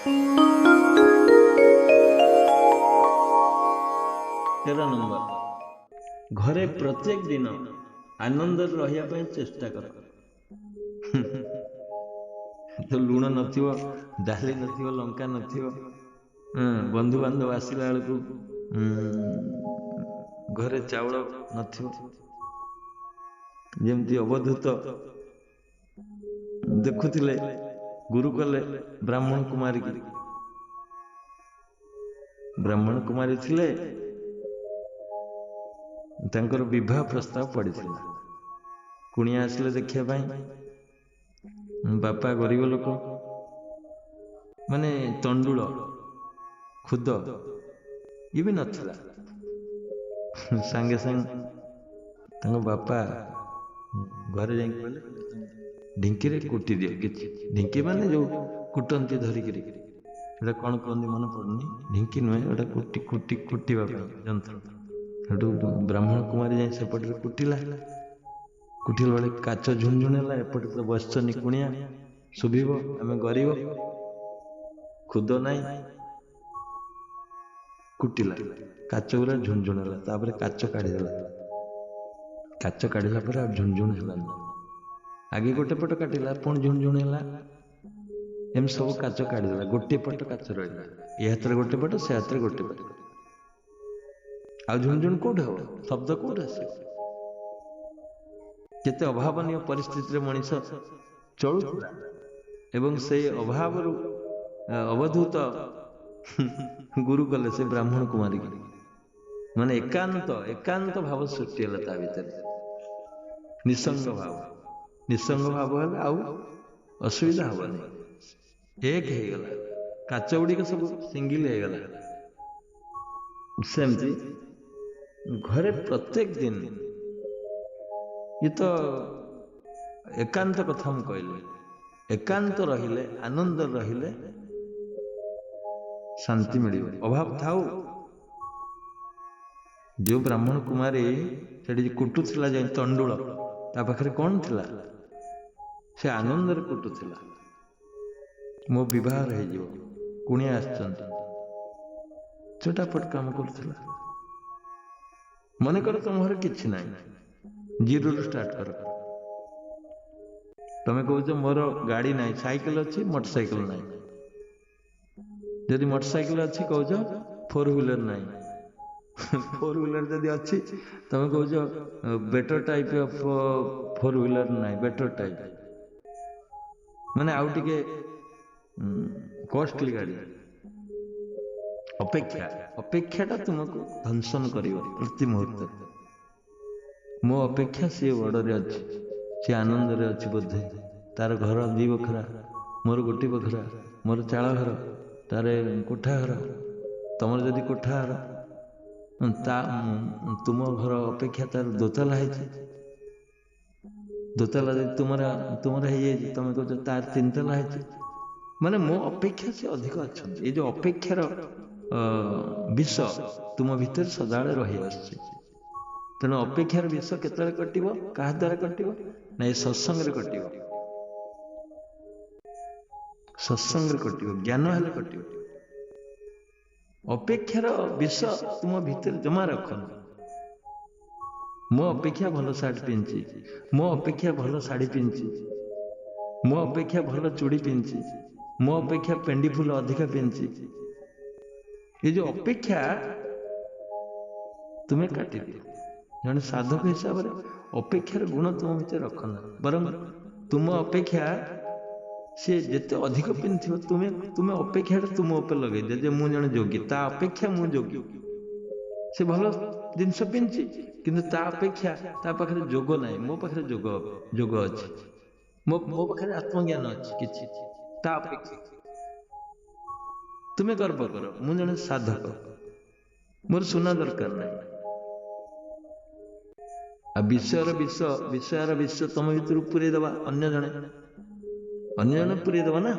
13 number, घरे प्रत्येक दिन आनंद रहा चेष्टा कर। तो लुण नथिव, डाली नथिव, लंका नथिव, बंधु बांधव आसिला बेलू घरे चाउल नथिव, जेमती अवधूत देखुथिले गुरु कले ब्राह्मण कुमारी की। ब्राह्मण कुमारी थिले, तांकर विवाह प्रस्ताव पड़िथिला। कुणिया आसिले देखिया पाई, बापा गरीब लोक, माने तंडुल खुद ये भी नथिला। सांगे सांग तांको बापा घरे जाई कहले ढिंकी रे कुटी दियो किछि। ढिंकी माने जो कुटंती धरिकिरी, एटा कौन कहंदी मन पड़नी, ढिंकी नुहे, एटा कुटी कुटी कुटीबा यंत्र। हेटू ब्राह्मण कुमारी जाई सेपटे कुटिला। कुटिला बेले काच झुंझुणेला, एपटे तो बसचनी कुणिया, शुभिब, आमे गरीब, खुद नाई। कुटिला काच गुरा झुंझुणेला, तापरे काच काढिदेला। काच काढिला पर आ झुंझुण हेलानी। आगे गोटे पट काटिला, पुणी झुंझुण हेला, एम सब काच काढिदेला। गोटे पट काच रहिला, ए हाथरे गोटे पट, से हाथरे गोटे पट। आ झुंझुण कोठे हो, शब्द कोठे आसे? केते अभावनीय परिस्थिति मनीष चलुला, एवं से अभाव अवधूत गुरु कले से ब्राह्मण कुमारी की। माने एकांत एकांत भाव सृष्टि है ता भीतर, निसंग भाव। निसंग भाव है आउ असुविधा हबनी, एक हे गला, काच गुड़ी के सब सिंगल हे गला। सेमती घरे प्रत्येक दिन, ये तो एकांत कथा मु कहले, एकांत रहिले, आनंद रहिले शांति मिलिବ। अभाव थाउ, जो ब्राह्मण कुमारी सेठी कुटुथिला जाई तंडुल, ता पाखरे कौन थिला? से आनंद रे कुटुथिला। मो विवाह रही जीव, कुणिया आछंती, चटापट काम करथिला। मने कर तुम घर किछि नाही, जीरो रु स्टार्ट कर। तमे कहू मोर गाड़ी नाही, साइकिल अच्छी, मोटरसाइकिल नाही। जदि मोटरसाइकिल अच्छी कहू फोर व्हीलर नाही। फोर व्हीलर जदि अच्छी तमे कहू better type of four wheeler नाही, बेटर टाइप माने आउ टिके कॉस्टली गाड़ी। अपेक्षा अपेक्षाटा तुमको दंशन करिवो प्रति मुहूर्त। मो अपेक्षा सी बड़े अच्छी, सी आनंद रे अच्छी बोधे। तार घर दी बखरा, मोर गोटी बखरा, मोर चाल घर, तारे कोठा घर, तुम जदि कोठा घर, तुम घर अपेक्षा तार दोतला है। दोतला जब तुमर है, तुम कह तार तीन तला है। माने मो अपेक्षा से अधिक अच्छा। ये जो अपेक्षार विष तुम भीतर सदाले रही आसछि। तेणु अपेक्षार विष केतले कटिब, क्या द्वारा कटिब ना, ये सत्संग रे कटिब। सत्संग रे कटिब, ज्ञान हेले कटिब। अपेक्षार विष तुम भीतर जमा रखन। मो अपेक्षा भल सार्ट पिंची, मो अपेक्षा भल शाढ़ी पिंची, मो अपेक्षा भल चूड़ी पिंची, मो अपेक्षा पेंडी फूल अधिका पिंची। ये जो अपेक्षा तुम्हें काटि दियो। जन साधक हिसाब से अपेक्षार गुण तुम भीतर रखना, बरं तुम अपेक्षा सी जिते अधिक पिंधि तुम्हें तुम्हें अपेक्षा तुम उपर लगे दे, मु जन जोगी, ता अपेक्षा मु जोगी। से भल जिनस पिंधि किंतु ता अपेक्षा ता पाखरे जोग नाही, मो पाखरे जोग जोग अछि, मो पाखरे आत्मज्ञान अछि किछि, ता अपेक्षा तुम्हें गर्व कर। मु जन साधक, मोर सुना दरकार नाही। आ विषयर विष तुम भीतर पुरे दबा, अन्य जने पुरे दबा ना।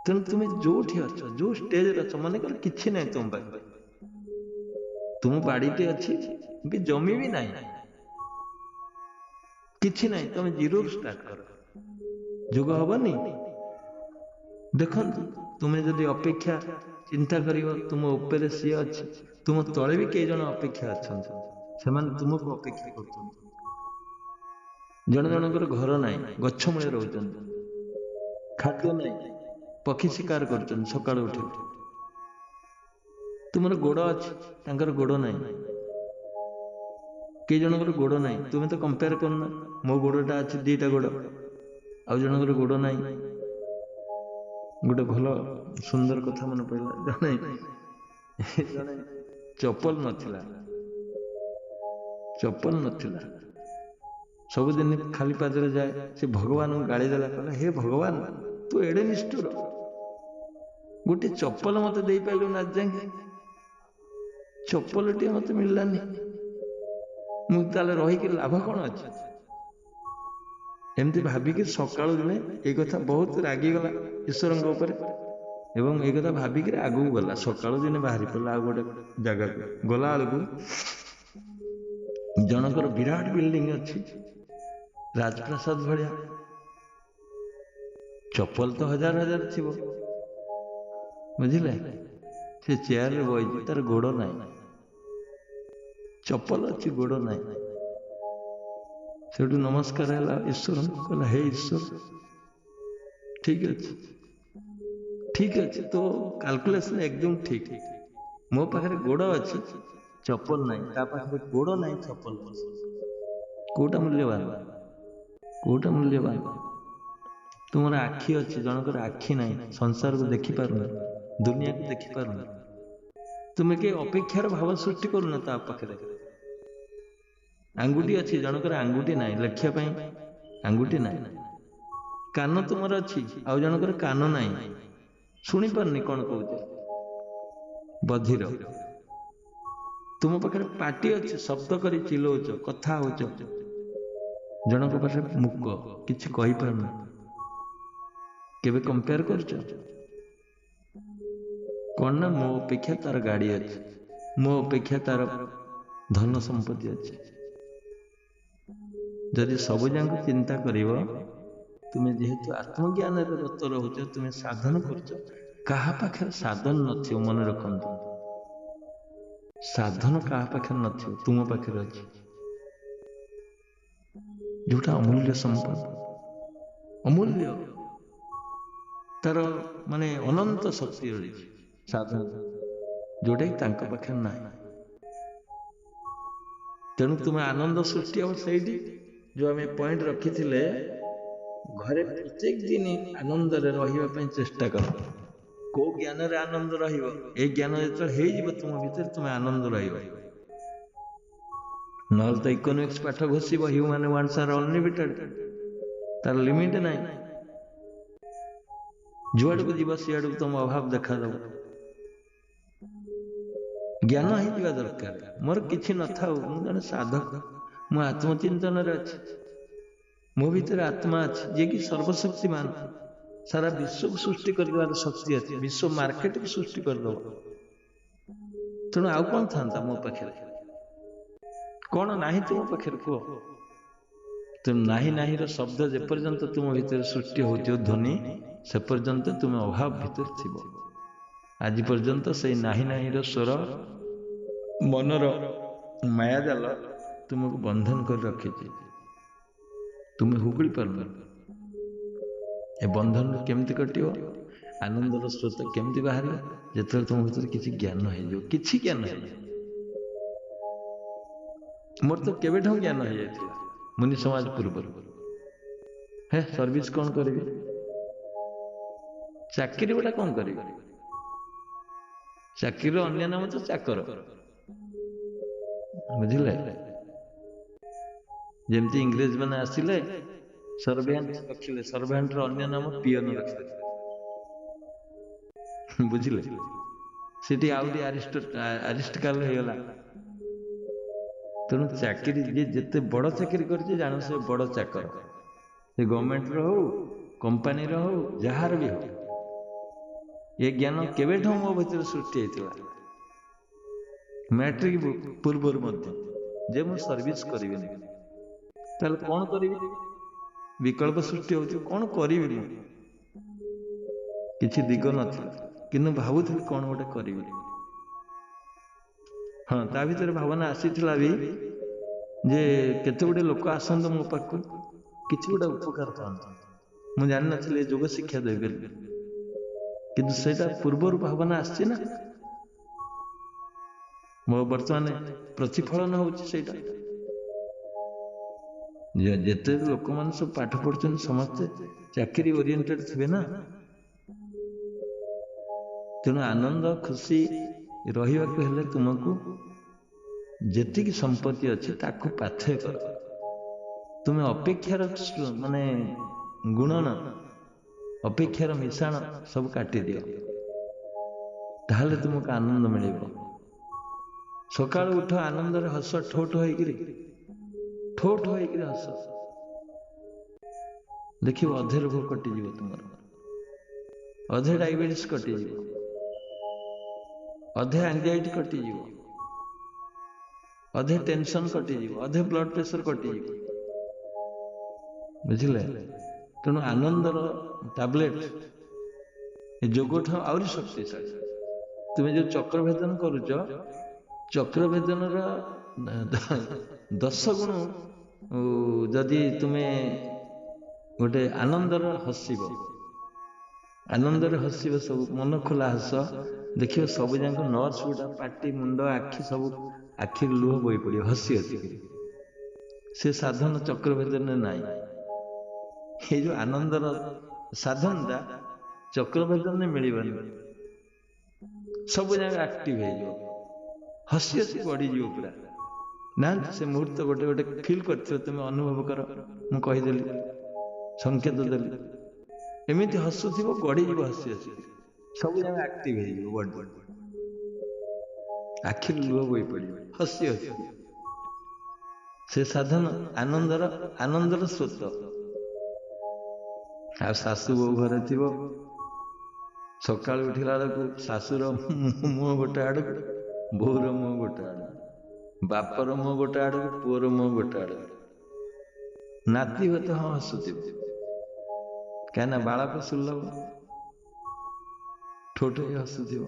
तेणु तुम्हें जो अच्छ, जो स्टेज अच्छ, मन कर किछि नहीं तुम पाखे, तुम बाड़ीटे अच्छी भी जमी भी नहीं, किछि नहीं, तुम जीरो स्टार्ट कर, जोग हबनी। ଦେଖନ୍ତୁ ତୁମେ ଯଦି ଅପେକ୍ଷା ଚିନ୍ତା କରିବ ତୁମ ଉପରେ ସିଏ ଅଛି, ତୁମ ତଳେ ବି କେଇ ଜଣ ଅପେକ୍ଷା ଅଛନ୍ତି, ସେମାନେ ତୁମକୁ ଅପେକ୍ଷା କରୁଛନ୍ତି। ଜଣ ଜଣଙ୍କର ଘର ନାହିଁ, ଗଛ ମୂଳେ ରହୁଛନ୍ତି, ଖାଦ୍ୟ ନାହିଁ, ପକ୍ଷୀ ଶିକାର କରୁଛନ୍ତି ସକାଳୁ ଉଠି। ତୁମର ଗୋଡ଼ ଅଛି, ତାଙ୍କର ଗୋଡ଼ ନାହିଁ। କେଇ ଜଣଙ୍କର ଗୋଡ଼ ନାହିଁ, ତୁମେ ତ କମ୍ପେୟାର କରୁନ, ମୋ ଗୋଡ଼ଟା ଅଛି 2ଟା ଗୋଡ଼, ଆଉ ଜଣଙ୍କର ଗୋଡ଼ ନାହିଁ। ଗୋଟେ ଭଲ ସୁନ୍ଦର କଥା ମନେ ପଡ଼ିଲା, ଜଣେ ଚପଲ ନଥିଲା, ସବୁଦିନ ଖାଲି ପାଦରେ ଯାଏ। ସେ ଭଗବାନଙ୍କୁ ଗାଳି ଦେଲା, କହିଲା ହେ ଭଗବାନ ତୁ ଏଡ଼େ ନିଷ୍ଠୁର, ଗୋଟେ ଚପଲ ମତେ ଦେଇପାରିଲୁ ନା, ଆଜି ଯାଏଁ ଚପଲଟିଏ ମତେ ମିଳିଲାନି, ମୁଁ ତାହେଲେ ରହିକି ଲାଭ କ'ଣ ଅଛି? ଏମିତି ଭାବିକି ସକାଳୁ ଦିନେ ଏଇ କଥା ବହୁତ ରାଗିଗଲା ଈଶ୍ୱରଙ୍କ ଉପରେ, ଏବଂ ଏଇ କଥା ଭାବିକିରି ଆଗକୁ ଗଲା। ସକାଳୁ ଦିନେ ବାହାରି ପଡ଼ିଲା ଆଉ ଗୋଟେ ଜାଗାକୁ। ଗଲା ବେଳକୁ ଜଣଙ୍କର ବିରାଟ ବିଲ୍ଡିଂ ଅଛି, ରାଜପ୍ରାସାଦ ଭଳିଆ, ଚପଲ ତ ହଜାର ହଜାର ଥିବ, ବୁଝିଲେ? ସେ ଚେୟାରରେ ବଇଛି, ତାର ଗୋଡ଼ ନାହିଁ, ଚପଲ ଅଛି, ଗୋଡ଼ ନାହିଁ। ସେଠୁ ନମସ୍କାର ହେଲା ଈଶ୍ୱରଙ୍କୁ, କହିଲା ହେ ଈଶ୍ୱର, ଠିକ ଅଛି, ତୋ କାଲକୁଲେସନ ଏକଦମ ଠିକ। ମୋ ପାଖରେ ଗୋଡ଼ ଅଛି, ଚପଲ ନାହିଁ, ତା ପାଖରେ ଗୋଡ଼ ନାହିଁ, ଚପଲ ଅଛି। କୋଉଟା ମୂଲ୍ୟବାନ? ତୁମର ଆଖି ଅଛି, ଜଣଙ୍କର ଆଖି ନାହିଁ, ସଂସାରକୁ ଦେଖିପାରୁନି, ଦୁନିଆକୁ ଦେଖିପାରୁନି। ତୁମେ କି ଅପେକ୍ଷାର ଭାବ ସୃଷ୍ଟି କରୁନ ତା ପାଖରେ। ଆଙ୍ଗୁଠି ଅଛି, ଜଣଙ୍କର ଆଙ୍ଗୁଠି ନାହିଁ, ଲେଖିବା ପାଇଁ ଆଙ୍ଗୁଠି ନାହିଁ। କାନ ତୁମର ଅଛି, ଆଉ ଜଣଙ୍କର କାନ ନାହିଁ, ଶୁଣିପାରୁନି କ'ଣ କହୁଛ, ବଧିର। ତୁମ ପାଖରେ ପାଟି ଅଛି, ଶବ୍ଦ କରି ଚିଲଉଛ, କଥା ହଉଛ, ଜଣଙ୍କ ପାଖରେ ମୂକ, କିଛି କହିପାରୁନି। କେବେ କମ୍ପେୟାର କରୁଛ? କ'ଣ ନା ମୋ ଅପେକ୍ଷା ତାର ଗାଡ଼ି ଅଛି, ମୋ ଅପେକ୍ଷା ତାର ଧନ ସମ୍ପତ୍ତି ଅଛି। ଯଦି ସବୁ ଯାକ ଚିନ୍ତା କରିବ, ତୁମେ ଯେହେତୁ ଆତ୍ମଜ୍ଞାନରେ ରତ ରହୁଛ, ତୁମେ ସାଧନ କରୁଛ, କାହା ପାଖରେ ସାଧନ ନଥିବ, ମନେ ରଖନ୍ତୁ। ସାଧନ କାହା ପାଖରେ ନଥିବ, ତୁମ ପାଖରେ ଅଛି, ଯୋଉଟା ଅମୂଲ୍ୟ ସମ୍ପଦ, ଅମୂଲ୍ୟ, ତାର ମାନେ ଅନନ୍ତ ଶକ୍ତି ରହିଛି ସାଧନ, ଯୋଉଟାକି ତାଙ୍କ ପାଖରେ ନାହିଁ। ତେଣୁ ତୁମେ ଆନନ୍ଦ ସୃଷ୍ଟି ହେବ ସେଇଠି, ଯୋଉ ଆମେ ପଏଣ୍ଟ ରଖିଥିଲେ, ଘରେ ପ୍ରତ୍ୟେକ ଦିନ ଆନନ୍ଦରେ ରହିବା ପାଇଁ ଚେଷ୍ଟା କର। କୋଉ ଜ୍ଞାନରେ ଆନନ୍ଦ ରହିବ? ଏଇ ଜ୍ଞାନ ଯେତେବେଳେ ହେଇଯିବ ତୁମ ଭିତରେ, ତୁମେ ଆନନ୍ଦ ରହିବ। ନହେଲେ ତ ଇକୋନୋମିକ୍ସ ପାଠ ଘୋଷିବ, ହ୍ୟୁମାନ ୱାଣ୍ଟସ୍ ଆର୍ ଅନଲିମିଟେଡ୍, ତାର ଲିମିଟ ନାହିଁ। ଯୁଆଡ଼କୁ ଯିବ ସିଆଡ଼କୁ ତମ ଅଭାବ ଦେଖାଦେବ। ଜ୍ଞାନ ହେଇଯିବା ଦରକାର। ମୋର କିଛି ନଥାଉ, ମୁଁ ଜଣେ ସାଧକ, ମୁଁ ଆତ୍ମଚିନ୍ତନରେ ଅଛି, ମୋ ଭିତରେ ଆତ୍ମା ଅଛି, ଯିଏକି ସର୍ବଶକ୍ତିମାନ, ସାରା ବିଶ୍ୱକୁ ସୃଷ୍ଟି କରିଦେବାର ଶକ୍ତି ଅଛି, ବିଶ୍ୱ ମାର୍କେଟକୁ ସୃଷ୍ଟି କରିଦେବ। ତେଣୁ ଆଉ କ'ଣ ଥାନ୍ତା ମୋ ପାଖରେ? କ'ଣ ନାହିଁ ତୁମ ପାଖରେ କୁହ? ତେଣୁ ନାହିଁର ଶବ୍ଦ ଯେପର୍ଯ୍ୟନ୍ତ ତୁମ ଭିତରେ ସୃଷ୍ଟି ହେଉଥିବ ଧ୍ୱନି, ସେ ପର୍ଯ୍ୟନ୍ତ ତୁମେ ଅଭାବ ଭିତରେ ଥିବ। ଆଜି ପର୍ଯ୍ୟନ୍ତ ସେଇ ନାହିଁର ସ୍ୱର, ମନର ମାୟାଜାଲ ତୁମକୁ ବନ୍ଧନ କରି ରଖିଛି, ତୁମେ ହୁଗୁଳି ପାରୁନ। ଏ ବନ୍ଧନରୁ କେମିତି କଟିବ? ଆନନ୍ଦର ସ୍ରୋତ କେମିତି ବାହାରିବ? ଯେତେବେଳେ ତୁମ ଭିତରେ କିଛି ଜ୍ଞାନ ହେଇଯିବ, କିଛି ଜ୍ଞାନ ହେଇଯିବ। ମୋର ତ କେବେଠୁ ଜ୍ଞାନ ହେଇଯାଇଥିଲା, ମୁନି ସମାଜ ପୂର୍ବରୁ। ହେ ସର୍ଭିସ କ'ଣ କରିବି, ଚାକିରି ଗୁଡ଼ା କ'ଣ କରିବି? ଚାକିରିର ଅନ୍ୟ ନାମ ତ ଚାକର, ବୁଝିଲେ? ଯେମିତି ଇଂରେଜ ମାନେ ଆସିଲେ ସର୍ଭେଣ୍ଟ ରଖିଲେ, ସର୍ଭେଣ୍ଟର ଅନ୍ୟ ନାମ ପିଅନ ରଖିଲେ, ବୁଝିଲେ? ସେଠି ଆହୁରି ଆରିଷ୍ଟକାଲ ହେଇଗଲା। ତେଣୁ ଚାକିରି, ଯିଏ ଯେତେ ବଡ଼ ଚାକିରି କରିଛି ଜାଣ, ସେ ବଡ଼ ଚାକର। ସେ ଗଭର୍ଣ୍ଣମେଣ୍ଟର ହଉ, କମ୍ପାନୀର ହଉ, ଯାହାର ବି ହଉ। ଏ ଜ୍ଞାନ କେବେଠୁ ମୋ ଭିତରେ ସୃଷ୍ଟି ହେଇଥିଲା, ମ୍ୟାଟ୍ରିକ ପୂର୍ବରୁ ମଧ୍ୟ, ଯେ ମୁଁ ସର୍ଭିସ କରିବିନି। ତାହେଲେ କ'ଣ କରିବି? ବିକଳ୍ପ ସୃଷ୍ଟି ହଉଛି, କ'ଣ କରିବି ମୁଁ? କିଛି ଦିଗ ନଥିଲା, କିନ୍ତୁ ଭାବୁଥିଲି କ'ଣ ଗୋଟେ କରିବି। ହଁ, ତା ଭିତରେ ଭାବନା ଆସିଥିଲା ବି ଯେ କେତେ ଗୁଡ଼ିଏ ଲୋକ ଆସନ୍ତୁ ମୋ ପାଖକୁ, କିଛି ଗୋଟେ ଉପକାର ପାଆନ୍ତୁ। ମୁଁ ଜାଣିନଥିଲି ଏ ଯୋଗ ଶିକ୍ଷା ଦେବି ବୋଲି, କିନ୍ତୁ ସେଇଟା ପୂର୍ବରୁ ଭାବନା ଆସିଛି ନା, ମୋ ବର୍ତ୍ତମାନ ପ୍ରତିଫଳନ ହଉଛି ସେଇଟା। ଯେତେ ଲୋକମାନେ ସବୁ ପାଠ ପଢୁଛନ୍ତି ସମସ୍ତେ ଚାକିରି ଓରିଏଣ୍ଟେଡ ଥିବେ ନା, ତେଣୁ ଆନନ୍ଦ ଖୁସି ରହିବାକୁ ହେଲେ ତୁମକୁ ଯେତିକି ସମ୍ପତ୍ତି ଅଛି ତାକୁ ପାଥେୟ କର। ତୁମେ ଅପେକ୍ଷାର ମାନେ ଗୁଣନ, ଅପେକ୍ଷାର ମିଶାଣ ସବୁ କାଟିଦିଅ, ତାହେଲେ ତୁମକୁ ଆନନ୍ଦ ମିଳିବ। ସକାଳୁ ଉଠ ଆନନ୍ଦରେ ହସ, ଠୋଠ ହେଇକିରି ହସ, ଦେଖିବ ଅଧେ ରୋଗ କଟିଯିବ ତୁମର, ଅଧେ ଡାଇବେଟିସ୍ କଟିଯିବ, ଅଧେ ଆଂଜାଇଟି କଟିଯିବ, ଅଧେ ଟେନସନ କଟିଯିବ, ଅଧେ ବ୍ଲଡ ପ୍ରେସର କଟିଯିବ, ବୁଝିଲେ। ତେଣୁ ଆନନ୍ଦର ଟାବଲେଟ ଏ ଯୋଗଠୁ ଆହୁରି ଶକ୍ତିଶାଳୀ। ତୁମେ ଯୋଉ ଚକ୍ର ଭେଦନ କରୁଛ, ଚକ୍ର ଭେଦନର 10 ଗୁଣ ଯଦି ତୁମେ ଗୋଟେ ଆନନ୍ଦରେ ହସିବ, ସବୁ ମନ ଖୋଲା ହସ, ଦେଖିବ ସବୁ ଯାକ ନର୍ଭସ ଗୁଡା, ପାଟି, ମୁଣ୍ଡ, ଆଖି, ସବୁ ଆଖିରୁ ଲୁହ ବୋହି ପଡିବ ହସି ହସିକିରି। ସେ ସାଧନ ଚକ୍ର ଭେଦନରେ ନାହିଁ। ଏଇ ଯୋଉ ଆନନ୍ଦର ସାଧନଟା ଚକ୍ର ଭେଦନରେ ମିଳିବନି। ସବୁ ଯାକ ଆକ୍ଟିଭ ହେଇଯିବ, ହସି ହସି ବଢିଯିବ ପୁରା। ନା ସେ ମୁହୂର୍ତ୍ତ ଗୋଟେ ଗୋଟେ ଫିଲ୍ କରିଥିବ, ତୁମେ ଅନୁଭବ କର। ମୁଁ କହିଦେଲି, ସଂକେତ ଦେଲି, ଏମିତି ହସୁଥିବ, ଗଢିଯିବ ହସି ହସି, ସବୁ ଯାକ ଆକ୍ଟିଭ ହେଇଯିବ, ବଡି ଆଖିରୁ ଲୁହ ବୋହି ପଡିବ ହସି ହସି। ସେ ସାଧନ ଆନନ୍ଦର ସ୍ରୋତ। ଆଉ ଶାଶୁ ବୋହୂ ଘରେ ଥିବ, ସକାଳୁ ଉଠିଲା ବେଳକୁ ଶାଶୁର ମୁହଁ ଗୋଟେ ଆଡକୁ, ବୋହୂର ମୁହଁ ଗୋଟେ ଆଡକୁ, ବାପର ମୁହଁ ଗୋଟେ ଆଡକୁ, ପୁଅର ମୁହଁ ଗୋଟେ ଆଡକୁ। ନାତି ହୁଏତ ହଁ ହସୁଥିବ, କାହିଁକିନା ବାଳକ ସୁଲଭ, ଠୋଠ ହେଇ ହସୁଥିବ।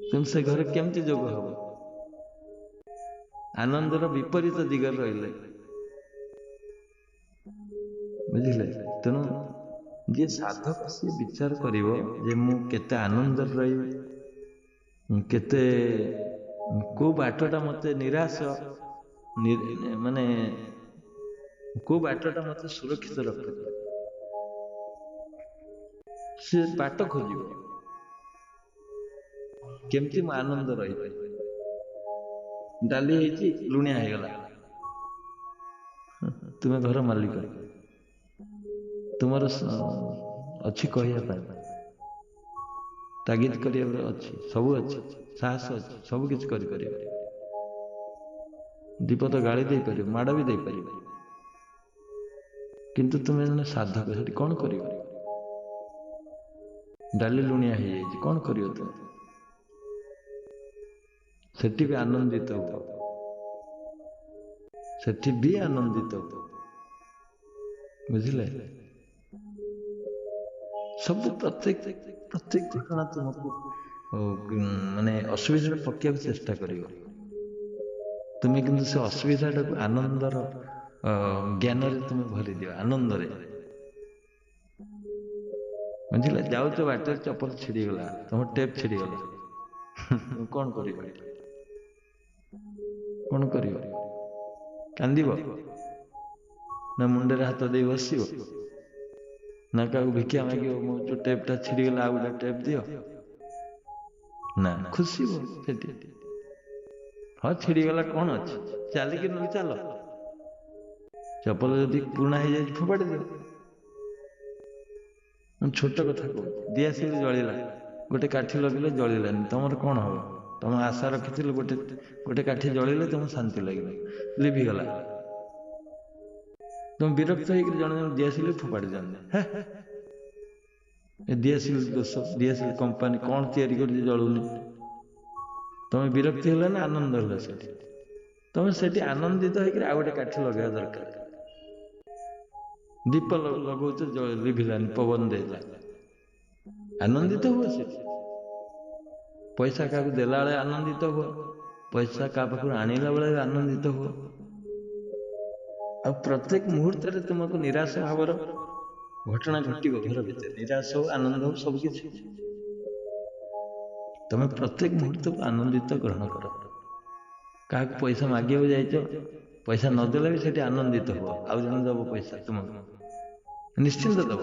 ତେଣୁ ସେ ଘରେ କେମିତି ଯୋଗ ହବ? ଆନନ୍ଦର ବିପରୀତ ଦିଗରେ ରହିଲେ, ବୁଝିଲେ। ତେଣୁ ଯିଏ ସାଧକ ସିଏ ବିଚାର କରିବ ଯେ ମୁଁ କେତେ ଆନନ୍ଦରେ ରହିବି, କେତେ କୋଉ ବାଟଟା ମତେ ନିରାଶ, ମାନେ କୋଉ ବାଟଟା ମତେ ସୁରକ୍ଷିତ ରଖିବ, ସେ ବାଟ ଖୋଜିବ। କେମିତି ମୁଁ ଆନନ୍ଦ ରହିପାରିବି। ଡାଲି ହେଇଛି, ଲୁଣିଆ ହେଇଗଲା, ତୁମେ ଘର ମାଲିକ, ତୁମର ଅଛି କହିବା ପାଇଁ, ତାଗିଦ କରିବା ଅଛି, ସବୁ ଅଛି, ସାହସ ଅଛି, ସବୁ କିଛି କରିପାରିବ। ଦୀପତ ଗାଳି ଦେଇପାରିବ, ମାଡ଼ ବି ଦେଇପାରିବ, କିନ୍ତୁ ତୁମେ ଜଣେ ସାଧକ, ସେଠି କ'ଣ କରିବ? ଡାଲି ଲୁଣିଆ ହେଇଯାଇଛି, କ'ଣ କରିବ ତୁମେ? ସେଠି ବି ଆନନ୍ଦିତ ହୁଅ, ସେଠି ବି ଆନନ୍ଦିତ ହୁଅ, ବୁଝିଲେ। ସବୁ ପ୍ରତ୍ୟେକ ଘଟଣା ତୁମକୁ ମାନେ ଅସୁବିଧାରେ ପକେଇବାକୁ ଚେଷ୍ଟା କରିବ, ତୁମେ କିନ୍ତୁ ସେ ଅସୁବିଧାଟାକୁ ଆନନ୍ଦର ଜ୍ଞାନରେ ତୁମେ ଭରିଦିଅ, ଆନନ୍ଦରେ, ବୁଝିଲେ। ଯାଉଛ ବାଟରେ ଚପଲ ଛିଡ଼ିଗଲା, ତମ ଟେପ୍ ଛିଡ଼ିଗଲା, କ'ଣ କରିବ? କ'ଣ କରିବ? କାନ୍ଦିବ ନା ମୁଣ୍ଡରେ ହାତ ଦେଇ ବସିବ, ନା କାହାକୁ ଭିକ୍ଷା ମାଗିବ, ମୋ ଯୋଉ ଟେପ୍ଟା ଛିଡ଼ିଗଲା ଆଉ ଗୋଟେ ଟେପ୍ ଦିଅ? ନା, ଖୁସି ହୁଅ ସେଠି। ହଁ ଛିଡ଼ିଗଲା, କ'ଣ ଅଛି, ଚାଲିକି ନ ଚାଲ, ଚପଲ ଯଦି ପୁରୁଣା ହେଇଯାଇଛି ଫୋପାଡ଼ି ଦିଅ। ଛୋଟ କଥା କହୁଛି, ଦିଆସିଲି ଜଳିଲା, ଗୋଟେ କାଠି ଲଗେଇଲେ ଜଳିଲାନି, ତମର କ'ଣ ହବ? ତମ ଆଶା ରଖିଥିଲ ଗୋଟେ କାଠି ଜଳିଲେ ତମକୁ ଶାନ୍ତି ଲାଗିବ, ଲିଭିଗଲା, ତମେ ବିରକ୍ତ ହେଇକି ଜଣେ ଦିଆସିଲି ଫୋପାଡ଼ି ଦିଅନ୍ତି। ଏ ଦିଆସିଲି ଦୋଷ, ଦିଆସିଲି କମ୍ପାନୀ କ'ଣ ତିଆରି କରିଛି ଜଳୁନି। ତମେ ବିରକ୍ତି ହେଲେ ନା ଆନନ୍ଦ ହେଲେ? ସେଠି ତମେ ସେଠି ଆନନ୍ଦିତ ହେଇକି ଆଉ ଗୋଟେ କାଠି ଲଗେଇବା ଦରକାର। ଦୀପ ଲଗଉଛ, ଲିଭିଲାନି, ପବନ ଦେଇଲା, ଆନନ୍ଦିତ ହୁଅ ସେଠି। ପଇସା କାହାକୁ ଦେଲା ବେଳେ ଆନନ୍ଦିତ ହୁଅ, ପଇସା କାହା ପାଖରୁ ଆଣିଲା ବେଳେ ଆନନ୍ଦିତ ହୁଅ। ଆଉ ପ୍ରତ୍ୟେକ ମୁହୂର୍ତ୍ତରେ ତୁମକୁ ନିରାଶ ଭାବର ଘଟଣା ଘଟିବ ଘର ଭିତରେ, ନିରାଶ ହଉ ଆନନ୍ଦ ହଉ ସବୁ କିଛି। ତମେ ପ୍ରତ୍ୟେକ ମୁହୂର୍ତ୍ତକୁ ଆନନ୍ଦିତ ଗ୍ରହଣ କର। କାହାକୁ ପଇସା ମାଗିବାକୁ ଯାଇଛ, ପଇସା ନଦେଲେ ବି ସେଠି ଆନନ୍ଦିତ ହୁଅ। ଆଉ ଜଣେ ଦବ ପଇସା ତୁମକୁ, ନିଶ୍ଚିନ୍ତ ଦବ।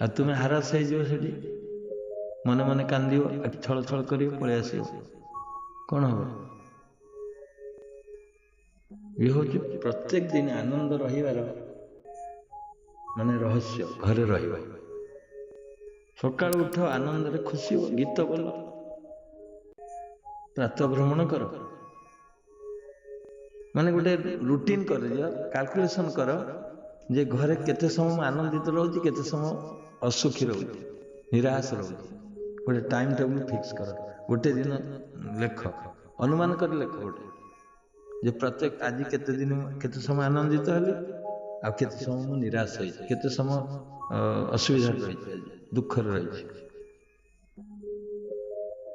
ଆଉ ତୁମେ ହାରାସ ହେଇଯିବ ସେଠି, ମନେ ମନେ କାନ୍ଦିବ, ଆଖି ଛଳ ଛଳ କରିବ, ପଳେଇ ଆସିବ, କଣ ହବ? ଇଏ ହଉଛି ପ୍ରତ୍ୟେକ ଦିନ ଆନନ୍ଦ ରହିବାର ମାନେ ରହସ୍ୟ। ଘରେ ରହିବ, ସକାଳୁ ଉଠ ଆନନ୍ଦରେ ଖୁସି ହୁଅ, ଗୀତ ବୋଲ, ପ୍ରାତଃ ଭ୍ରମଣ କର, ମାନେ ଗୋଟେ ରୁଟିନ କରିଦିଅ, କାଲକୁଲେସନ କର ଯେ ଘରେ କେତେ ସମୟ ଆନନ୍ଦିତ ରହୁଛି, କେତେ ସମୟ ଅସୁଖୀ ରହୁଛି, ନିରାଶ ରହୁଛି। ଗୋଟେ ଟାଇମ ଟେବୁଲ ଫିକ୍ସ କର, ଗୋଟେ ଦିନ ଲେଖ, ଅନୁମାନ କରି ଲେଖ ଗୋଟେ, ଯେ ପ୍ରତ୍ୟେକ ଆଜି କେତେ ଦିନ କେତେ ସମୟ ଆନନ୍ଦିତ ହେଲି, ଆଉ କେତେ ସମୟ ମୁଁ ନିରାଶ ହେଇଛି, କେତେ ସମୟ ଅସୁବିଧାରେ ରହିଛି, ଆଜି ଦୁଃଖରେ ରହିଛି।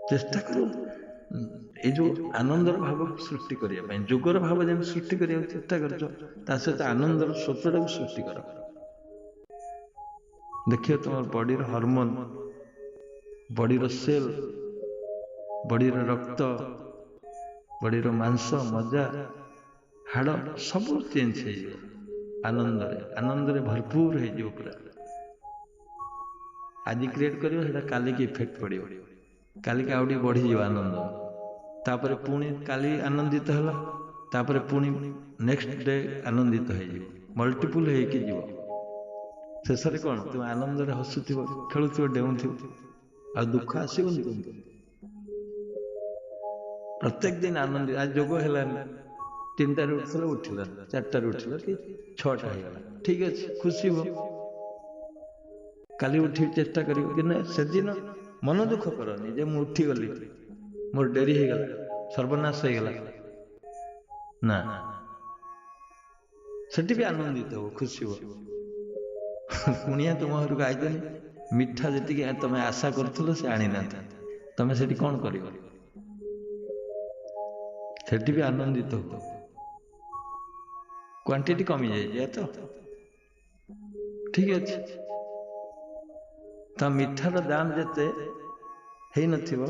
ଚେଷ୍ଟା କର ଏଇ ଯୋଉ ଆନନ୍ଦର ଭାବକୁ ସୃଷ୍ଟି କରିବା ପାଇଁ, ଯୋଗର ଭାବ ଯେମିତି ସୃଷ୍ଟି କରିବାକୁ ଚେଷ୍ଟା କରୁଛ, ତା ସହିତ ଆନନ୍ଦର ସ୍ୱତଟାକୁ ସୃଷ୍ଟି କର। ଦେଖିବ ତମର ବଡିର ହରମୋନ, ବଡିର ସେଲ, ବଡିର ରକ୍ତ, ବଡିର ମାଂସ, ମଜ୍ଜା, ହାଡ଼ ସବୁ ଚେଞ୍ଜ ହେଇଯିବ। ଆନନ୍ଦରେ ଆନନ୍ଦରେ ଭରପୁର ହେଇଯିବ ପୁରା। ଆଜି କ୍ରିଏଟ କରିବ, ସେଟା କାଲିକି ଇଫେକ୍ଟ ପଡିବ, କାଲିକି ଆଉ ଟିକେ ବଢିଯିବ ଆନନ୍ଦ। ତାପରେ ପୁଣି କାଲି ଆନନ୍ଦିତ ହେଲା, ତାପରେ ପୁଣି ନେକ୍ସଟ ଡେ ଆନନ୍ଦିତ ହେଇଯିବ, ମଲ୍ଟିପୁଲ ହେଇକି ଯିବ। ଶେଷରେ କଣ, ତୁମେ ଆନନ୍ଦରେ ହସୁଥିବ, ଖେଳୁଥିବ, ଡେଉଁଥିବ, ଆଉ ଦୁଃଖ ଆସିବନି ତୁମକୁ। ପ୍ରତ୍ୟେକ ଦିନ ଆନନ୍ଦ। ଆଜି ଯୋଗ ହେଲାନି, 3ଟାରେ ଉଠିଲ, ଉଠିଲ 4ଟାରେ ଉଠିଲ କି 6ଟା ହେଇଗଲା, ଠିକ ଅଛି, ଖୁସି ହୁଅ। କାଲି ଉଠି ଚେଷ୍ଟା କରିବ କି ନା, ସେଦିନ ମନ ଦୁଃଖ କରନି ଯେ ମୁଁ ଉଠିଗଲି, ମୋର ଡେରି ହେଇଗଲା, ସର୍ବନାଶ ହେଇଗଲା, ନା, ସେଠି ବି ଆନନ୍ଦିତ ହବ, ଖୁସି ହୁଅ। କୁଣିଆ ତୁମ ଘରକୁ ଆଇଛନ୍ତି, ମିଠା ଯେତିକି ତମେ ଆଶା କରୁଥିଲ ସେ ଆଣିନାହାନ୍ତି, ତମେ ସେଠି କଣ କରିବ? ସେଠି ବି ଆନନ୍ଦିତ ହୁଅ। କ୍ୱାଣ୍ଟିଟି କମି ଯାଇଛି ତ, ଠିକ ଅଛି। ତା ମିଠାର ଦାମ ଯେତେ ହେଇନଥିବ,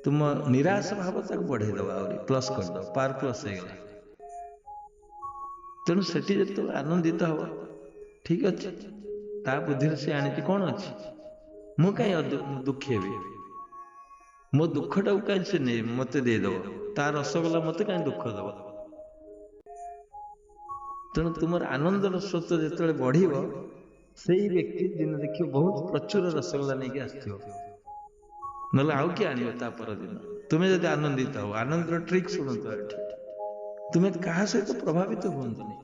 ତୁମ ନିରାଶ ଭାବ ତାକୁ ବଢେଇ ଦବ, ଆହୁରି ପ୍ଲସ୍ କରିଦବ, ପାୱାର ପ୍ଲସ୍ ହେଇଗଲା। ତେଣୁ ସେଠି ଯେତେବେଳେ ଆନନ୍ଦିତ ହବ, ଠିକ ଅଛି, ତା ବୁଦ୍ଧିରେ ସେ ଆଣିଛି, କଣ ଅଛି, ମୁଁ କାହିଁ ଦୁଃଖୀ ହେବି, ମୋ ଦୁଃଖଟାକୁ କାହିଁ ସେ ନେଇ ମତେ ଦେଇଦବ, ତା ରସଗୋଲା ମତେ କାହିଁ ଦୁଃଖ ଦବ। ତେଣୁ ତୁମର ଆନନ୍ଦର ସ୍ରୋତ ଯେତେବେଳେ ବଢିବ, ସେଇ ବ୍ୟକ୍ତି ଦିନ ଦେଖିବ ବହୁତ ପ୍ରଚୁର ରସଗୋଲା ନେଇକି ଆସିଥିବ, ନହେଲେ ଆଉ କିଏ ଆଣିବ ତା ପରଦିନ। ତୁମେ ଯଦି ଆନନ୍ଦିତ ହବ, ଆନନ୍ଦର ଟ୍ରିକ୍ ଶୁଣନ୍ତୁ ଏଠି, ତୁମେ କାହା ସହିତ ପ୍ରଭାବିତ ହୁଅନ୍ତୁନି।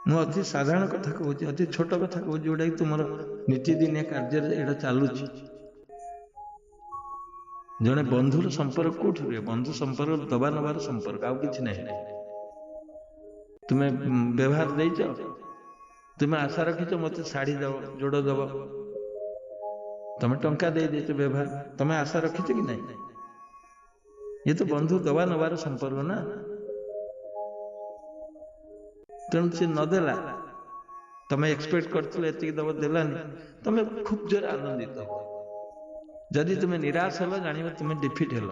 ମୁଁ ଅତି ସାଧାରଣ କଥା କହୁଛି, ଅତି ଛୋଟ କଥା କହୁଛି, ଯୋଉଟା କି ତୁମର ନୀତିଦିନିଆ କାର୍ଯ୍ୟରେ ଏଇଟା ଚାଲୁଛି। ଜଣେ ବନ୍ଧୁର ସମ୍ପର୍କ କୋଉଠି ରୁହେ? ବନ୍ଧୁ ସମ୍ପର୍କ ଦବା ନବାର ସମ୍ପର୍କ, ଆଉ କିଛି ନାହିଁ। ତୁମେ ବ୍ୟବହାର ଦେଇଛ, ତୁମେ ଆଶା ରଖିଛ ମତେ ଶାଢୀ ଦବ, ଯୋଡ ଦବ, ତମେ ଟଙ୍କା ଦେଇଛ ବ୍ୟବହାର, ତମେ ଆଶା ରଖିଛ କି ନାହିଁ? ଇଏ ତ ବନ୍ଧୁ ଦବା ନବାର ସମ୍ପର୍କ ନା। ତେଣୁ ସେ ନଦେଲା, ତମେ ଏକ୍ସପେକ୍ଟ କରିଥିଲ ଏତିକି ଦବ, ଦେଲାନି, ତମେ ଖୁବ ଜୋରେ ଆନନ୍ଦିତ ହବ। ଯଦି ତୁମେ ନିରାଶ ହେଲ, ଜାଣିବ ତୁମେ ଡିଫିଟ ହେଲ,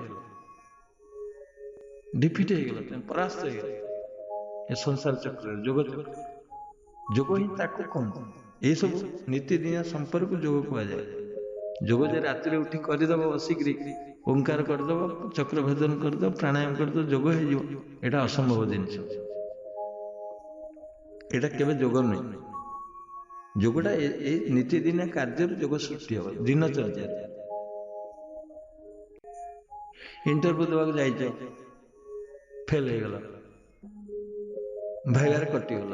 ଡିଫିଟ ହେଇଗଲ, ତୁମେ ପରାସ୍ତ ହେଇଗଲ ଏ ସଂସାର ଚକ୍ରରେ, ଯୋଗ ଚକ୍ର। ଯୋଗ ହିଁ ତାକୁ କହନ୍ତି, ଏଇସବୁ ନୀତିଦିନିଆ ସମ୍ପର୍କ ଯୋଗ କୁହାଯାଏ। ଯୋଗ ଯେ ରାତିରେ ଉଠି କରିଦବ, ବସିକିରି ଓଙ୍କାର କରିଦବ, ଚକ୍ର ଭେଦନ କରିଦବ, ପ୍ରାଣାୟାମ କରିଦବ, ଯୋଗ ହେଇଯିବ, ଏଇଟା ଅସମ୍ଭବ ଜିନିଷ। ଏଇଟା କେବେ ଯୋଗ ନୁହେଁ। ଯୋଗଟା ଏଇ ନୀତିଦିନିଆ କାର୍ଯ୍ୟରୁ ଯୋଗ ସୃଷ୍ଟି ହବ, ଦିନଚର୍ଯ୍ୟା। ଇଣ୍ଟରଭ୍ୟୁ ଦେବାକୁ ଯାଇଛ, ଫେଲ ହେଇଗଲ, ଭାଇବାରେ କଟିଗଲ,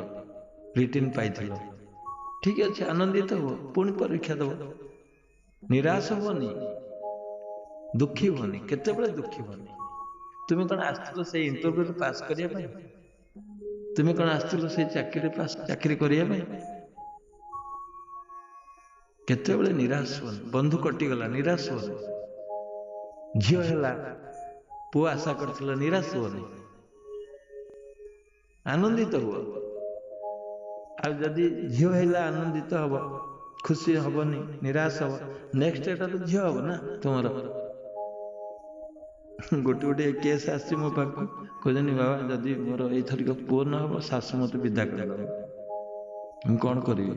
ରିଟିନ୍ ପାଇଥିଲ, ଠିକ ଅଛି, ଆନନ୍ଦିତ ହୁଅ, ପୁଣି ପରୀକ୍ଷା ଦବ, ନିରାଶ ହୁଅନି, ଦୁଃଖୀ ହୁଅନି, କେତେବେଳେ ଦୁଃଖୀ ହୁଅନି। ତୁମେ କଣ ଆସିଥିଲ ସେଇ ଇଣ୍ଟରଭ୍ୟୁରେ ପାସ୍ କରିବା ପାଇଁ? ତୁମେ କଣ ଆସିଥିଲ ସେଇ ଚାକିରି କରିବା ପାଇଁ? କେତେବେଳେ ନିରାଶ ହୁଅନି। ବନ୍ଧୁ କଟିଗଲା ନିରାଶ ହୁଅନି। ଝିଅ ହେଲା, ପୁଅ ଆଶା କରିଥିଲ, ନିରାଶ ହୁଅନି, ଆନନ୍ଦିତ ହୁଅ। ଆଉ ଯଦି ଝିଅ ହେଲା ଆନନ୍ଦିତ ହବ, ଖୁସି ହବନି, ନିରାଶ ହବ। ନେକ୍ସଟ ଏଟା ତ ଝିଅ ହବ ନା ତୁମର। ଗୋଟେ କେସ୍ ଆସିଛି ମୋ ପାଖକୁ, କହୁଛନ୍ତି ବାବା ଯଦି ମୋର ଏଇଥରିକ ପୁଅ ନ ହବ ଶାଶୁ ମତେ ବିଦା କରିଦେବ, ମୁଁ କଣ କରିବି?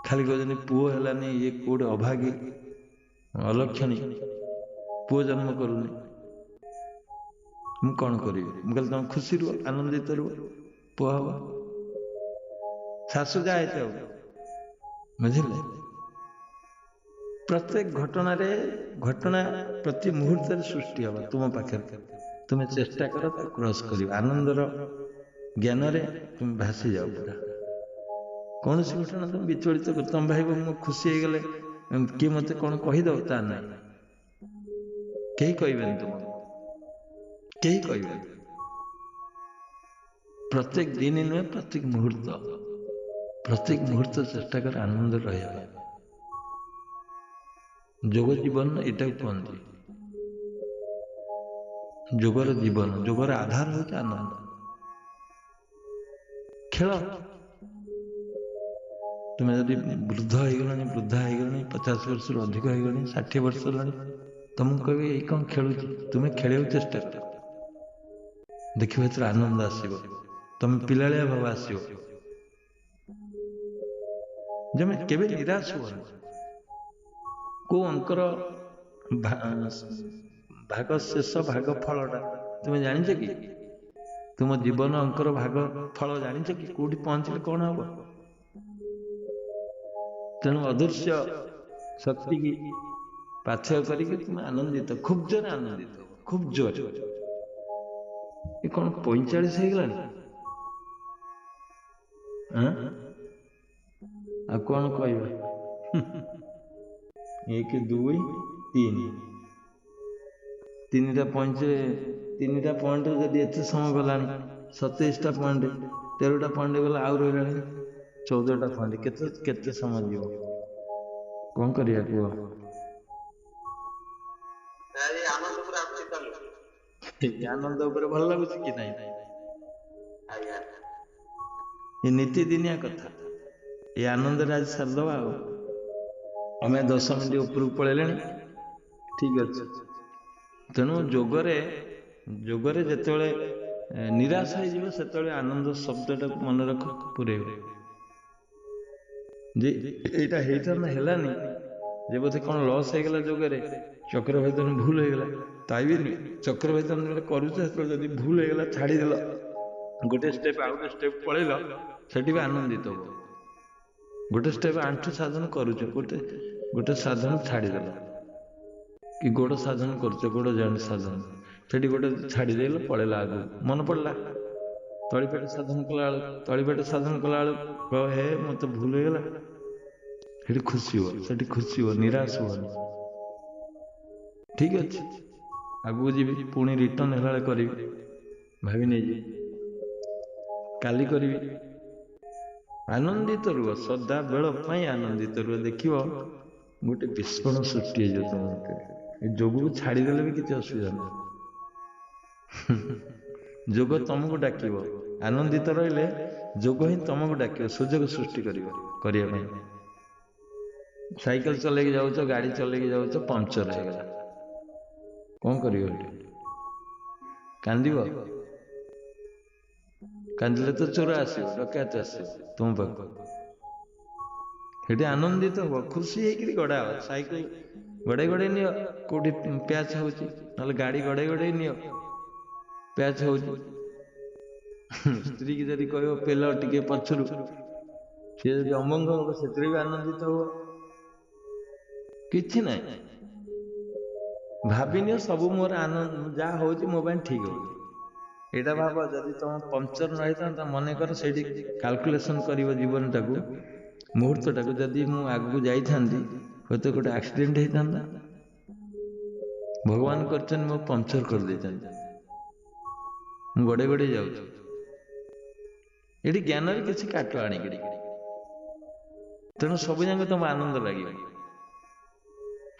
ଖାଲି କହୁଛନ୍ତି ପୁଅ ହେଲାନି, ଇଏ କୋଉଠି ଅଭାଗୀ ଅଲକ୍ଷଣୀ, ପୁଅ ଜନ୍ମ କରୁନି, ମୁଁ କଣ କରିବି? ମୁଁ କହିଲି ତମେ ଖୁସି ରୁହ, ଆନନ୍ଦିତ ରୁହ, ପୁଅ ହବ, ଶାଶୁ ଯାହା ହେଇଥାଉ, ବୁଝିଲେ? ପ୍ରତ୍ୟେକ ଘଟଣା ପ୍ରତି ମୁହୂର୍ତ୍ତରେ ସୃଷ୍ଟି ହବ ତୁମ ପାଖରେ। ତୁମେ ଚେଷ୍ଟା କର ତାକୁ କ୍ରସ କରିବ। ଆନନ୍ଦର ଜ୍ଞାନରେ ତୁମେ ଭାସି ଯାଅ ପୁରା। କୌଣସି ଘଟଣା ତୁମେ ବିଚଳିତ କର। ତମେ ଭାଇବ ମୁଁ ଖୁସି ହେଇଗଲେ କିଏ ମତେ କଣ କହିଦବ, ତା ନାହିଁ। କେହି କହିବେନି ତୁମକୁ, କେହି କହିବେନି। ପ୍ରତ୍ୟେକ ଦିନ ନୁହେଁ, ପ୍ରତ୍ୟେକ ମୁହୂର୍ତ୍ତ ଚେଷ୍ଟା କର ଆନନ୍ଦ ରହିବା। ଯୋଗ ଜୀବନ ଏଟାକୁ କୁହନ୍ତି। ଯୋଗର ଜୀବନ, ଯୋଗର ଆଧାର ହଉଛି ଆନନ୍ଦ। ଖେଳ। ତୁମେ ଯଦି ବୃଦ୍ଧା ହେଇଗଲାଣି, 50 ବର୍ଷରୁ ଅଧିକ ହେଇଗଲାଣି, 60 ବର୍ଷ ହେଲାଣି, ତମକୁ କହିବେ ଏଇ କଣ ଖେଳୁଛି? ତୁମେ ଖେଳିବାକୁ ଚେଷ୍ଟା କର, ଦେଖିବ ଏଥିରେ ଆନନ୍ଦ ଆସିବ, ତମେ ପିଲାଳିଆ ଭାବ ଆସିବ। ଯେମିତି କେବେ ନିରାଶ ହୁଅନି। କୋଉ ଅଙ୍କର ଭାଗ ଶେଷ, ଭାଗ ଫଳଟା ତୁମେ ଜାଣିଛ କି? ତୁମ ଜୀବନ ଅଙ୍କର ଭାଗ ଫଳ ଜାଣିଛ କି? କୋଉଠି ପହଞ୍ଚିଲେ କଣ ହବ? ତେଣୁ ଅଦୃଶ୍ୟ ଶକ୍ତି କି ପାଥେୟ କରିକି ତୁମେ ଆନନ୍ଦିତ, ଖୁବ ଜୋରେ ଆନନ୍ଦିତ, ଖୁବ ଜୋରେ। ଏ କଣ 45 ହେଇଗଲାଣି? ଆଉ କଣ କହିବା? 1 2 3 ତିନିଟା ପଏଣ୍ଟ ଯଦି ଏତେ ସମୟ ଗଲାଣି, 27ଟା ପଏଣ୍ଟ, 13ଟା ପଏଣ୍ଟ ଗଲା, ଆଉ ରହିଲାଣି 14ଟା ପଏଣ୍ଟ। କେତେ ସମୟ ଯିବ? କଣ କରିବା କୁହ? ଆନନ୍ଦ ଉପରେ ଭଲ ଲାଗୁଛି କି ନାହିଁ? ଏ ନୀତିଦିନିଆ କଥା। ଏ ଆନନ୍ଦରେ ଆଜି ସାରିଦବା। ଆଉ ଆମେ 10 ମିନିଟ୍ ଉପରକୁ ପଳେଇଲେଣି, ଠିକ ଅଛି। ତେଣୁ ଯୋଗରେ ଯେତେବେଳେ ନିରାଶ ହେଇଯିବ, ସେତେବେଳେ ଆନନ୍ଦ ଶବ୍ଦଟାକୁ ମନେ ରଖ, ପୁରେଇବ ଯେ ଏଇଟା ହେଇଥାନ୍ତା, ହେଲାନି, ଯେ ବୋଧେ କଣ ଲସ୍ ହେଇଗଲା ଯୋଗରେ, ଚକ୍ର ଭେଦନ ଭୁଲ ହେଇଗଲା। ତାଇ ବି ନୁହେଁ, ଚକ୍ର ଭେଦନ ଯେତେବେଳେ କରୁଛ, ସେତେବେଳେ ଯଦି ଭୁଲ ହେଇଗଲା, ଛାଡିଦେଲ, ଗୋଟେ ଷ୍ଟେପ ଆଉ ଗୋଟେ ଷ୍ଟେପ ପଳେଇଲ, ସେଠି ବି ଆନନ୍ଦିତ ହବ। ଗୋଟେ ଷ୍ଟେପ ଆଣ୍ଠୁ ସାଧନ କରୁଛ, ଗୋଟେ ସାଧନ ଛାଡିଦେଲ, କି ଗୋଡ ସାଧନ କରୁଛ, ଗୋଡ ଜଏଣ୍ଟ ସାଧନ, ସେଠି ଗୋଟେ ଛାଡିଦେଲ, ପଳେଇଲା ଆଗକୁ, ମନେ ପଡିଲା ତଳିପେଟ ସାଧନ କଲା ବେଳକୁ ହେ ମତେ ଭୁଲ ହେଇଗଲା, ସେଠି ଖୁସି ହୁଅ, ନିରାଶ ହୁଅନି। ଠିକ ଅଛି, ଆଗକୁ ଯିବି, ପୁଣି ରିଟର୍ନ ହେଲା ବେଳେ କରିବି, ଭାବି ନେଇଯିବି, କାଲି କରିବି। ଆନନ୍ଦିତ ରୁହ, ସଦାବେଳ ପାଇଁ ଆନନ୍ଦିତ ରୁହ। ଦେଖିବ ଗୋଟେ ବିସ୍ଫୋରଣ ସୃଷ୍ଟି ହେଇଯିବ ତମ ଭିତରେ। ଏ ଯୋଗକୁ ଛାଡିଦେଲେ ବି କିଛି ଅସୁବିଧା ନାହିଁ। ଯୋଗ ତମକୁ ଡାକିବ। ଆନନ୍ଦିତ ରହିଲେ ଯୋଗ ହିଁ ତମକୁ ଡାକିବ, ସୁଯୋଗ ସୃଷ୍ଟି କରିବା ପାଇଁ। ସାଇକେଲ ଚଲେଇକି ଯାଉଛ, ଗାଡି ଚଲେଇକି ଯାଉଛ, ପମ୍ପଚର ହେଇଗଲା, କଣ କରିବ? କାନ୍ଦିବ? କାନ୍ଦିଲେ ତ ଚୋର ଆସିବ, ଡକାୟତ ଆସିବ ତୁମ ପାଖକୁ। ସେଠି ଆନନ୍ଦିତ ହୁଅ, ଖୁସି ହେଇକିରି ଗଡାଅ। ସାଇକେଲ ଗଡେଇ ନିଅ, କୋଉଠି ପ୍ୟାଚ୍ ହଉଛି, ନହେଲେ ଗାଡି ଗଡେଇ ନିଅ, ପ୍ୟାଚ୍ ହଉଛି। ସ୍ତ୍ରୀ କି ଯଦି କହିବ ପେଲ ଟିକେ ପଛରୁ, ସିଏ ଯଦି ଅମଙ୍ଗ ହବ, ସେଥିରେ ବି ଆନନ୍ଦିତ ହୁଅ। କିଛି ନାହିଁ, ଭାବିନିଅ ସବୁ ମୋର ଆନନ୍ଦ, ଯାହା ହଉଛି ମୋ ପାଇଁ ଠିକ ହଉଛି, ଏଇଟା ଭାବ। ଯଦି ତମ ପମ୍ପଚର ନ ହେଇଥାନ୍ତା, ମନେକର ସେଇଠି କାଲକୁଲେସନ କରିବ ଜୀବନଟାକୁ, ମୁହୂର୍ତ୍ତଟାକୁ, ଯଦି ମୁଁ ଆଗକୁ ଯାଇଥାନ୍ତି, ହୁଏତ ଗୋଟେ ଆକ୍ସିଡେଣ୍ଟ ହେଇଥାନ୍ତା, ଭଗବାନ କରିଛନ୍ତି ମୋ ପମ୍ପଚର କରିଦେଇଥାନ୍ତି, ମୁଁ ଗଡେଇ ଯାଉଛି। ଏଠି ଜ୍ଞାନରେ କିଛି କାଟ ଆଣିକିରି, तेणु सब जाक तुम आनंद लगे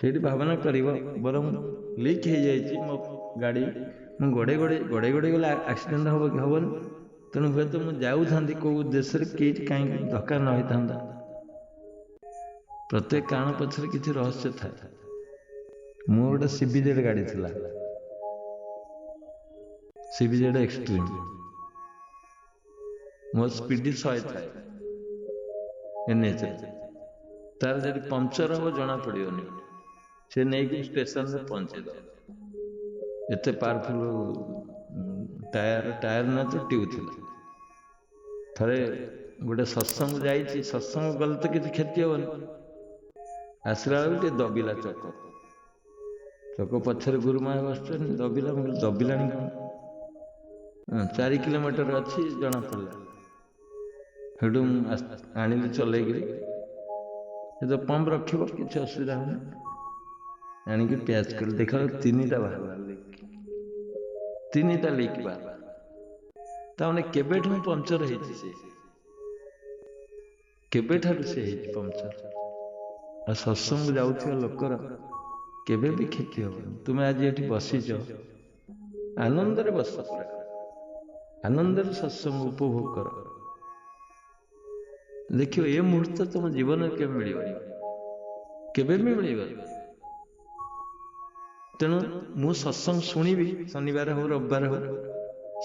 से भावना कर बर लिक हो जाए मो गाड़ी मु गड़े गड़े गड़े गड़े गले एक्सीडेंट हम कि हेनी तेणु हे तो मुझे जाऊँ कौ देश कहीं धक्का न होता प्रत्येक कारण पछरे किसी रहस्य थाए मोर गोटे सीबीजेड गाड़ी थिला सीबीजेड एक्सट्रीम मो स्पीड 100 थाए एनएच तार जब पंचर हम जना पड़ोनी से नहीं स्टेशन में पहुंचे एत पावरफुल टायर टायर ना तो ट्यूब थिला थरे गोटे सत्संग जाइए सत्संग गले तो किसी क्षति हेनी आसला बेलू दबिला चक चक पछरे गुरुमा बस दबिला दबिला कौन 4 किलोमीटर अच्छी जना पड़ा हेटू आनिली चलैक तो पंप रख किसी असुविधा हो आणिक प्याच कर देख 3टा बाहर 3टा लिक बाहर ताने केबेठू पंचर केबेठारू से पंचर आ सत्संग जाऊथिबा लोकर केबे भी क्षति हो तुम्हें आज ये बसीच आनंद बस पूरा आनंद सत्संग उपभोग कर देखियो ये मुहूर्त तुम जीवन के मिल केबे भी मिल तेणु मु सत्संग शुणी शनिवार हो रविवार हो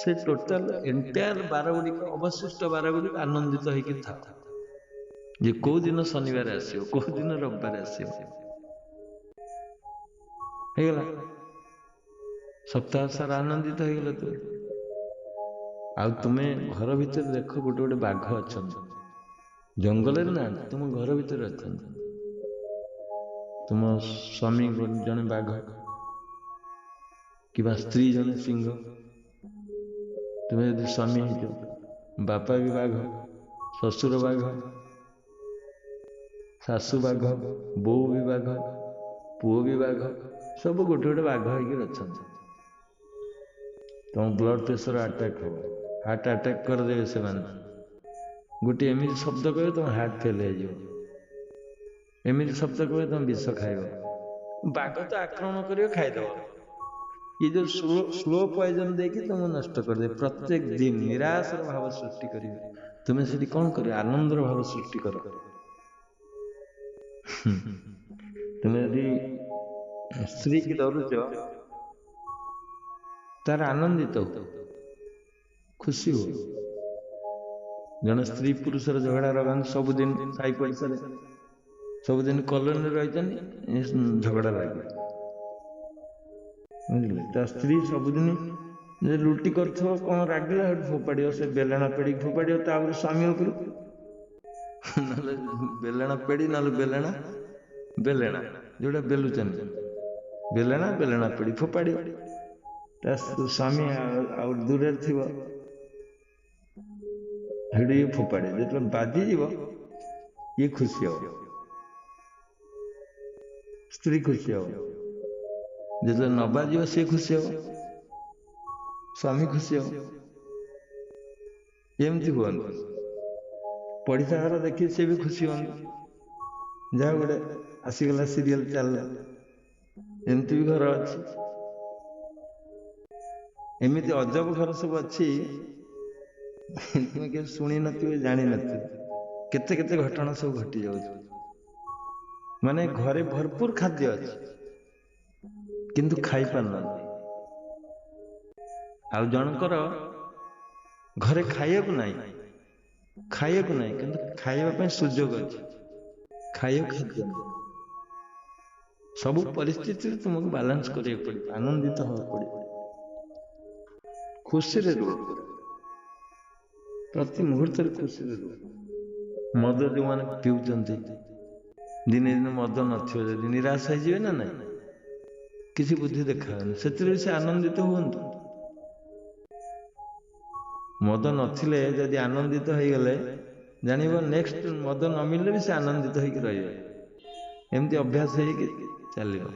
से टोटाल एंटायर बार गुड़िक अवशिष्ट बार गुड़िक आनंदित होकर था जे कौ दिन शनिवार आसो कौ दिन रविवार आसगला सप्ताह सारा आनंदित होगला तु आ तुम्हें घर भीतर देख गोटे गोटे बाघ अच्छा जंगल ना तुम घर भीतर अच्छा तुम स्वामी जड़े बाघ कि स्त्री जड़े सिंह तुम्हें यदि स्वामी हो बापा भी बाघ ससुर बाघ सासू बाघ बो भी बाघ पुओ भी बाघ सब गोटे गोटे बाघ हो तुम ब्लड प्रेशर अटैक हो हार्ट अटैक करदे से गोटे एमती शब्द कहे तुम हार्ट फेल हो एमती शब्द कहे तुम विष खाइब बाघ तो आक्रमण कर खाईदेव ये जो स्लो पॉइजन देकी तुम नष्ट कर दे प्रत्येक दिन निराश भाव सृष्टि करेंगे तुम्हें से कौन कर आनंद भाव सृष्टि कर तुम्हें यदि स्त्री की धरुच तार आनंदित हो खुशी हो जन स्त्री पुरुष झगड़ा लगा सबुदिन साई पड़सा सबुदिन कॉलोनी रही झगड़ा लगे बुझे स्त्री सबुदिन लुटी कर कौन रागिला फोपाड़ से बेलणा पेड़ी फोपाड़ तापर स्वामी उपर बेलणा पेड़ी ना बेलणा बेलणा जोड़ा बेलुचन बेलणा बेलणा पेड़ी फोपाड़ स्वामी दूर थी ये फोपाड़े जो बाजी ये खुशी हो स्त्री खुशी हो जो न बाज सी खुशी हो स्वामी खुशी हो एमती हूँ पड़ीसा घर देखिए सी भी खुशी हो जहाँ गोटे आसीगला सीरियल चल एमती भी घर अच्छी एमती अजब घर सब अच्छी तुम के शुणी नथिबे जानी नथिबे केते केते घटना सब घटी जाउछ माने घरे भरपूर खाद्य अच्छी किंतु खाई पारना आ जनकर घरे खाइबा नहीं किंतु खाइबा सुजोग अच्छी खाइब खाद्य सब परिस्थिति तुमको बैलेंस करिया पड़े आनंदित हो पड़े खुशी रे रुह प्रति मुहूर्त खुशी रे रुह मद जो मैंने पीउचंती दिने दिन मद नथिबे निराश हो ना नहीं किसी बुद्धि देखा से आनंदित हूँ मद नथिले जदि आनंदित हो गले जानिब नेक्स्ट मद न मिले भी से आनंदित होकर रही एमती अभ्यास चलो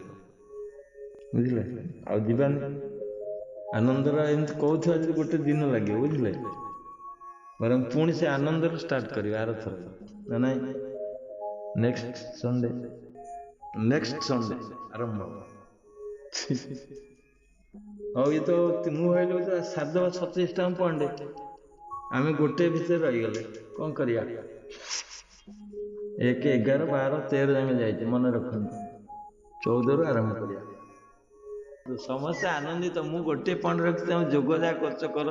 बुझे आ जीवानी आनंदर एमती कहूँ आज गोटे दिन लगे बुझे बर पुणी से आनंद स्टार्ट कर आर थर ना नहीं ନେକ୍ସଟ ସଣ୍ଡେ ଆରମ୍ଭ ହବ। ହଉ ଇଏ ତ ମୁଁ ଭାବିଲି ସାରିଦେବା 37ଟା ପଏଣ୍ଟ, ଆମେ ଗୋଟେ ଭିତରେ ରହିଗଲେ କଣ କରିବା। 1, 11, 12, 13 ଯାକେ ଯାଇଛି ମନେ ରଖନ୍ତୁ। 14ରୁ ଆରମ୍ଭ କରିବା। ସମସ୍ତେ ଆନନ୍ଦିତ, ମୁଁ ଗୋଟିଏ ପଏଣ୍ଟ ରଖି ତମେ ଯୋଗ ଯାହା କରୁଛ କର,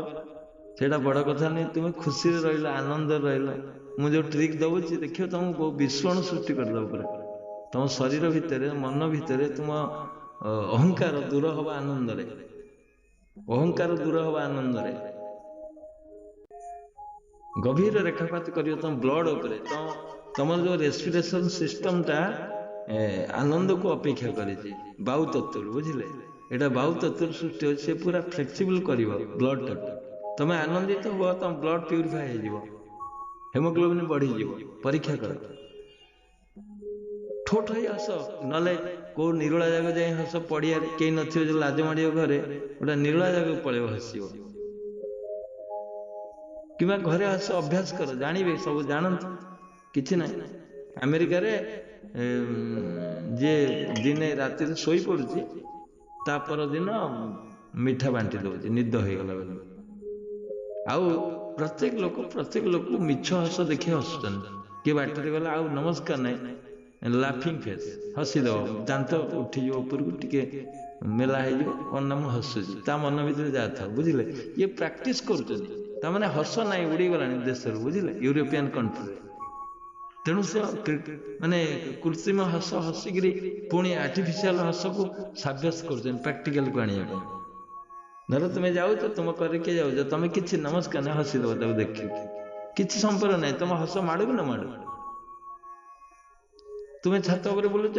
ସେଇଟା ବଡ କଥା ନୁହେଁ। ତୁମେ ଖୁସିରେ ରହିଲ, ଆନନ୍ଦରେ ରହିଲ। ମୁଁ ଯୋଉ ଟ୍ରିକ୍ ଦଉଛି ଦେଖିବ ତମକୁ ବହୁ ବିସ୍ଫୋରଣ ସୃଷ୍ଟି କରିଦେବ ପୁରା। ତମ ଶରୀର ଭିତରେ, ମନ ଭିତରେ ତୁମ ଅହଙ୍କାର ଦୂର ହବ ଆନନ୍ଦରେ। ଅହଙ୍କାର ଦୂର ହବ ଆନନ୍ଦରେ। ଗଭୀର ରେଖାପାତ କରିବ ତମ ବ୍ଲଡ ଉପରେ। ତମର ଯୋଉ ରେସ୍ପିରେସନ ସିଷ୍ଟମଟା ଆନନ୍ଦକୁ ଅପେକ୍ଷା କରିଛି ବାୟୁ ତତ୍ତ୍ୱରୁ, ବୁଝିଲେ? ଏଇଟା ବାୟୁ ତତ୍ତ୍ୱରୁ ସୃଷ୍ଟି ହଉଛି। ସେ ପୁରା ଫ୍ଲେକ୍ସିବଲ କରିବ ବ୍ଲଡଟାକୁ। ତମେ ଆନନ୍ଦିତ ହୁଅ, ତମ ବ୍ଲଡ ପ୍ୟୁରିଫାଏ ହେଇଯିବ, ହେମୋଗ୍ଲୋବିନ ବଢିଯିବ। ପରୀକ୍ଷା କର, ଠୋଠ ହେଇ ହସ। ନହେଲେ କୋଉ ନିରୋଳା ଜାଗା ଯାଇ ହସ, ପଡିଆରେ କେହି ନଥିବ, ଯୋଉ ଲାଜ ମାଡ଼ିବ ଘରେ, ଗୋଟେ ନିରୋଳା ଜାଗାକୁ ପଳେଇବ, ହସିବ। କିମ୍ବା ଘରେ ହସ ଅଭ୍ୟାସ କର, ଜାଣିବେ, ସବୁ ଜାଣନ୍ତୁ, କିଛି ନାହିଁ। ଆମେରିକାରେ ଯିଏ ଦିନେ ରାତିରେ ଶୋଇ ପଡୁଛି, ତା ପରଦିନ ମିଠା ବାଣ୍ଟି ଦଉଛି ନିଦ ହେଇଗଲା ବୋଲି। ଆଉ ପ୍ରତ୍ୟେକ ଲୋକକୁ ମିଛ ହସ ଦେଖି ହସୁଛନ୍ତି। କିଏ ବାଟରେ ଗଲା, ଆଉ ନମସ୍କାର ନାହିଁ, ଲାଫିଂ ଫେସ୍, ହସିଦବ, ଦାନ୍ତ ଉଠିଯିବ ଉପରକୁ, ଟିକେ ମେଲା ହେଇଯିବ, କଣ ନା ମୁଁ ହସୁଛି, ତା ମନ ଭିତରେ ଯାହା ଥାଉ, ବୁଝିଲେ? ଇଏ ପ୍ରାକ୍ଟିସ କରୁଛନ୍ତି, ତାମାନେ ହସ ନାହିଁ, ଉଡିଗଲାଣି ଦେଶରୁ, ବୁଝିଲେ? ୟୁରୋପିଆନ କଣ୍ଟ୍ରିରେ। ତେଣୁ ସେ ମାନେ କୃତ୍ରିମ ହସ ହସିକିରି ପୁଣି ଆର୍ଟିଫିସିଆଲ ହସକୁ ସାବ୍ୟସ୍ତ କରୁଛନ୍ତି, ପ୍ରାକ୍ଟିକାଲକୁ ଆଣିବା ପାଇଁ। ଧର ତୁମେ ଯାଉଛ, ତୁମ ଘରେ କିଏ ଯାଉଛ, ତମେ କିଛି ନମସ୍କାର ନାହିଁ, ହସିଦବ ତାକୁ ଦେଖିକି, କିଛି ସମ୍ପର୍କ ନାହିଁ, ତମ ହସ ମାଡୁ କି ନ ମାଡୁ। ତୁମେ ଛାତ ଉପରେ ବୁଲୁଛ,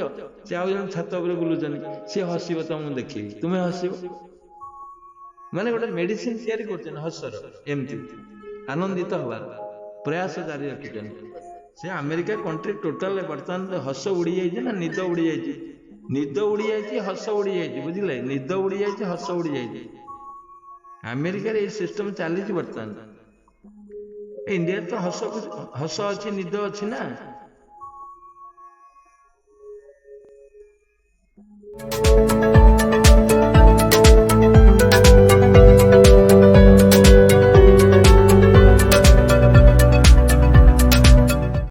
ସେ ଆଉ ଜଣେ ଛାତ ଉପରେ ବୁଲୁଛନ୍ତି, ସିଏ ହସିବ ତମକୁ ଦେଖିକି, ତୁମେ ହସିବ। ମାନେ ଗୋଟେ ମେଡିସିନ ତିଆରି କରୁଛନ୍ତି ହସର, ଏମିତି ଆନନ୍ଦିତ ହବାର ପ୍ରୟାସ ଜାରି ରଖିଛନ୍ତି। ସେ ଆମେରିକା କଣ୍ଟ୍ରି ଟୋଟାଲ ବର୍ତ୍ତମାନ ହସ ଉଡି ଯାଇଛି ନା, ନିଦ ଉଡି ଯାଇଛି। ନିଦ ଉଡି ଯାଇଛି, ହସ ଉଡି ଯାଇଛି, ବୁଝିଲେ? ନିଦ ଉଡି ଯାଇଛି, ହସ ଉଡି ଯାଇଛି। ଆମେରିକାରେ ଏଇ ସିଷ୍ଟମ ଚାଲିଛି ବର୍ତ୍ତମାନ। ଇଣ୍ଡିଆରେ ତ ହସ ଅଛି, ନିଦ ଅଛି ନା।